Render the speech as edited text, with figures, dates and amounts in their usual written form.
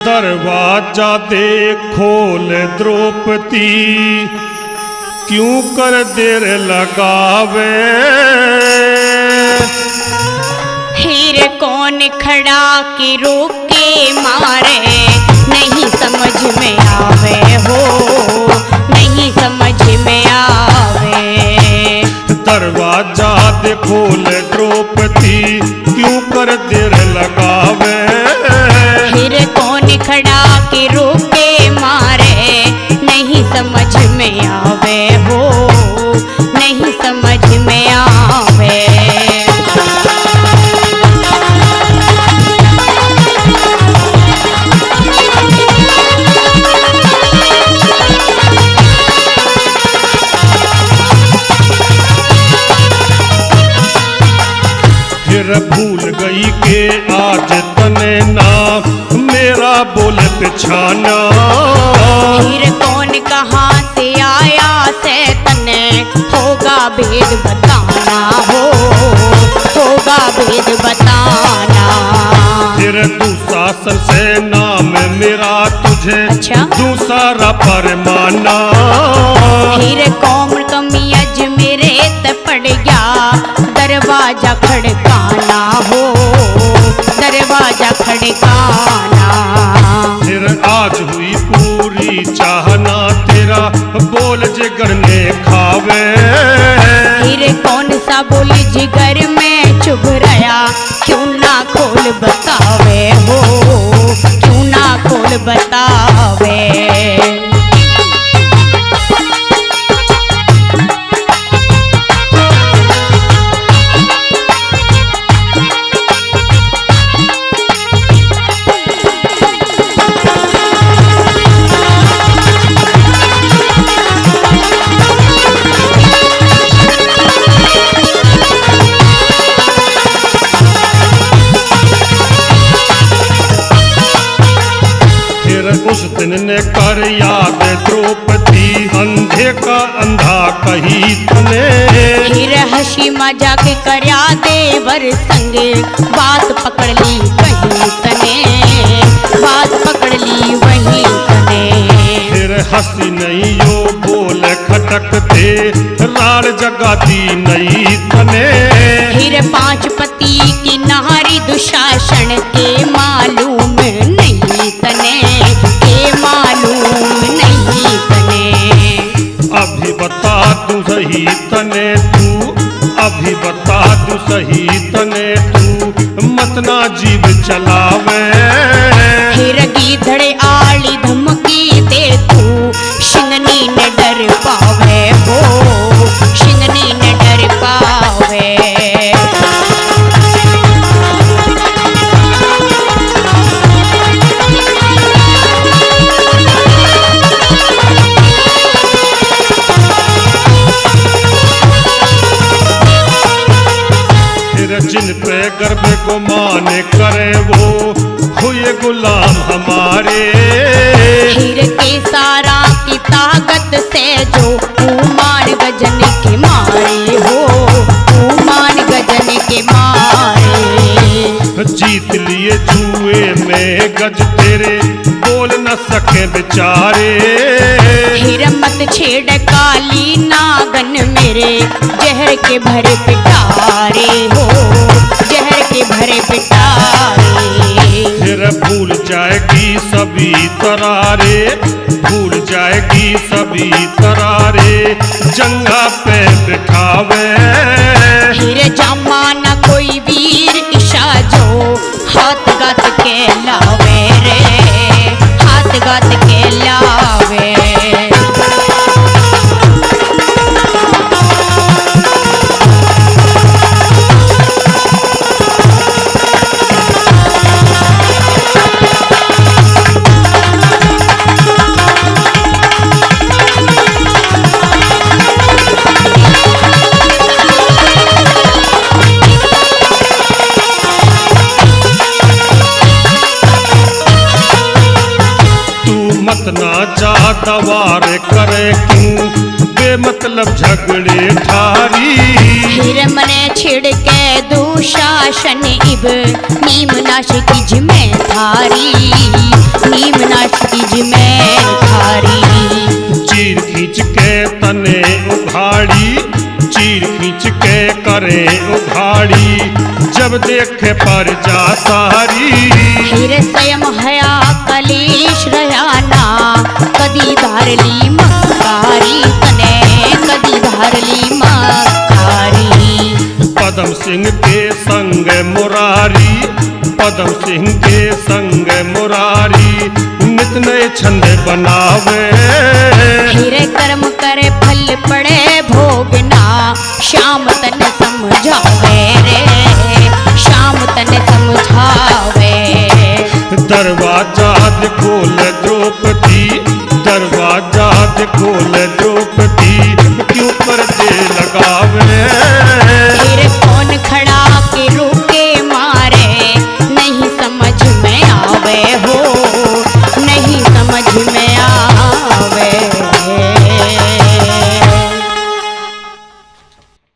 दरवाजा दे खोल द्रौपदी, क्यों कर देर लगावे। फिर कौन खड़ा के रोके मारे, नहीं समझ में आवे हो, नहीं समझ में आवे। दरवाजा दे खोल द्रौपदी, क्यों कर देर लगावे। फिर कौन खड़ा के रोके मारे, नहीं समझ में आवे हो, नहीं समझ में आवे। फिर भूल गई के आज तने ना मेरा बोले पिछाना। फिर कौन कहाँ से आया से तने, होगा भेद बताना हो, होगा भेद बताना। फिर दुशासन से नाम मेरा तुझे, अच्छा? दूसरा परमाना। फिर कौन कमी अज मेरे त पड़ गया, दरवाजा खड़काना हो, दरवाजा खड़काना। फिर आज हुई पूरी चाहना तेरा, बोल जिगर ने खावे। फिर कौन सा बोली जिगर में चुभ रहा, क्यों ना खोल बतावे हो, क्यों ना खोल बतावे। उस दिन ने कर याद द्रौपदी, अंधे का अंधा कही तने। फिर हंसी मजाक करया देवर संगे, बात पकड़ ली वहीं तने, बात पकड़ ली वहीं तने। फिर हंसी नहीं यो बोल खटकते, राड़ जगाती नहीं तने। फिर पांच पति की नारी दुशासन के मालूम नहीं तने, के मालूम नहीं तने। अभी बता तू सही तने तू, अभी बता तू सही तने तू, मत ना जीव चलावे। फिर गीधड़े आली धमकी दे तू, शिंगनी न डर पावे हो, शिंगनी न डर पावे। जिन पे गर्भ को मान करे वो हुए गुलाम हमारे। फिर के सारा की ताकत से जो उमान गजन के मारे हो, उमान गजन के मारे। जीत लिए जुए में गज तेरे, बोल न सके बेचारे। फिर मत छेड़ काली नागन मेरे, जहर के भरे पिटारे हो, जहर के भरे पिटारे। फिर भूल जाएगी सभी तरारे, भूल जाएगी सभी तरारे, जंगा पे बिठावे। फिर जमाना कोई वीर ईशा जो, हाथ गात के लावे रे, हाथ गात के लावे। मत ना जा दवार करे क्यों, बेमतलब झगड़े ठारी। फिर मने छिड़ के दुशासन इब नीम नाश की जिम्मे थारी, नीम नाश की जिम्मे थारी। चीर खींच के तने उघाड़ी, चीर खींच के करे उघाड़ी, जब देखे पर जा सारी। फिर स्वयं हया कलेश रयाना, कदी धारली मकारी तने, कदी धारली मकारी। पदम सिंह के संग मुरारी, पदम सिंह के संग मुरारी, नित नए छंद बनावे। फिर कर्म करे फल पड़े भोगना, श्याम तन समझावे रे, श्याम तन समझावे। दरवाजा खोल द्रौपदी, दरवाजा खोल द्रौपदी, क्यों पर्दे लगावे।